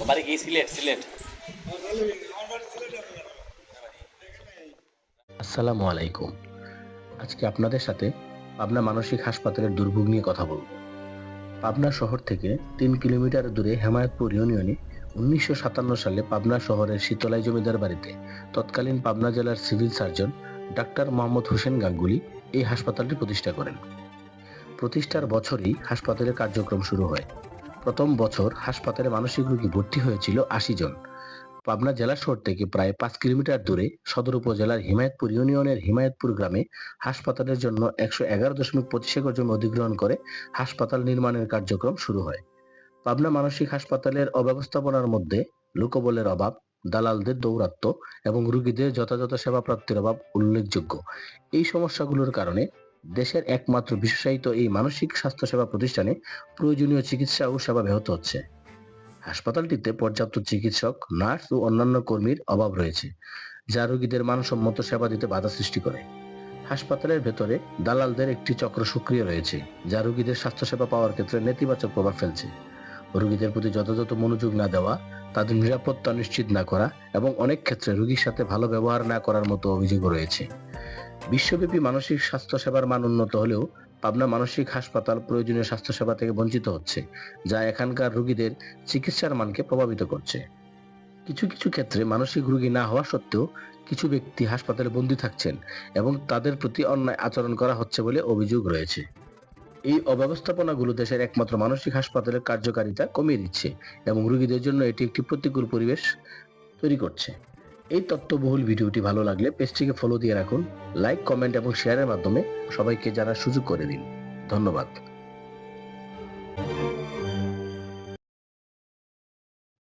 বাড়ি কি সিলেট? সিলেট। আসসালামু আলাইকুম। আজকে আপনাদের সাথে পাবনা মানসিক হাসপাতালের দুর্ভোগ নিয়ে কথা বলব। পাবনা শহর থেকে ৩ কিলোমিটার দূরে হেমায়েতপুর ইউনিয়নে ১৯৫৭ সালে পাবনা শহরের শীতলাই জমিদার বাড়িতে তৎকালীন পাবনা জেলার civil surgeon doctor Mohammad Hossain Ganguly এই হাসপাতালটি প্রতিষ্ঠা করেন। প্রতিষ্ঠার বছরই হাসপাতালের কার্যক্রম শুরু হয়। প্রথম বছর হাসপাতালে মানসিক রোগী ভর্তি হয়েছিল ৮০ জন। পাবনা জেলা শহর থেকে প্রায় ৫ কিলোমিটার দূরে সদর উপজেলার হিমায়তপুর ইউনিয়নের হিমায়তপুর গ্রামে হাসপাতালের জন্য ১১১.২৫ একর জমি অধিগ্রহণ করে হাসপাতাল নির্মাণের কার্যক্রম শুরু হয়। পাবনা মানসিক হাসপাতালের অব্যবস্থাপনার মধ্যে লোকবলের অভাব, দালালদের দৌরাত্ম্য এবং রোগীদের যথাযথ সেবা প্রাপ্তির অভাব উল্লেখযোগ্য। এই সমস্যাগুলোর কারণে দেশের একমাত্র বিশেষায়িত এই মানসিক স্বাস্থ্যসেবা প্রতিষ্ঠানে প্রয়োজনীয় চিকিৎসা ও সেবা ব্যাহত হচ্ছে। হাসপাতালটিতে পর্যাপ্ত চিকিৎসক, নার্স ও অন্যান্য কর্মীর অভাব রয়েছে, যা রোগীদের মানসম্মত সেবা দিতে বাধা সৃষ্টি করে। হাসপাতালের ভেতরে দালালদের একটি চক্র সক্রিয় রয়েছে, যা রোগীদের স্বাস্থ্যসেবা পাওয়ার ক্ষেত্রে নেতিবাচক প্রভাব ফেলছে। রোগীদের প্রতি যথাযথ মনোযোগ না দেওয়া, তাদের নিরাপত্তা নিশ্চিত না করা এবং অনেক ক্ষেত্রে রোগীর সাথে ভালো ব্যবহার না করার মতো অভিযোগও রয়েছে। বিশ্বব্যাপী মানসিক স্বাস্থ্য সেবার মান উন্নত হলেও পাবনা মানসিক হাসপাতাল প্রয়োজনীয় স্বাস্থ্যসেবা থেকে বঞ্চিত হচ্ছে, যা এখানকার রোগীদের চিকিৎসার মানকে প্রভাবিত করছে। কিছু কিছু ক্ষেত্রে মানসিক রোগী না হওয়া সত্ত্বেও কিছু ব্যক্তি হাসপাতালে বন্দী থাকছেন এবং তাদের প্রতি অন্যায় আচরণ করা হচ্ছে বলে অভিযোগ রয়েছে। এই অব্যবস্থাপনাগুলো দেশের একমাত্র মানসিক হাসপাতালের কার্যকারিতা কমিয়ে দিচ্ছে এবং রোগীদের জন্য এটি একটি প্রতিকূল পরিবেশ তৈরি করছে। এই তথ্যবহুল ভিডিওটি ভালো লাগলে পেজটিকে ফলো দিয়ে রাখুন, লাইক, কমেন্ট এবং শেয়ারের মাধ্যমে সবাইকে জানার সুযোগ করে দিন। ধন্যবাদ।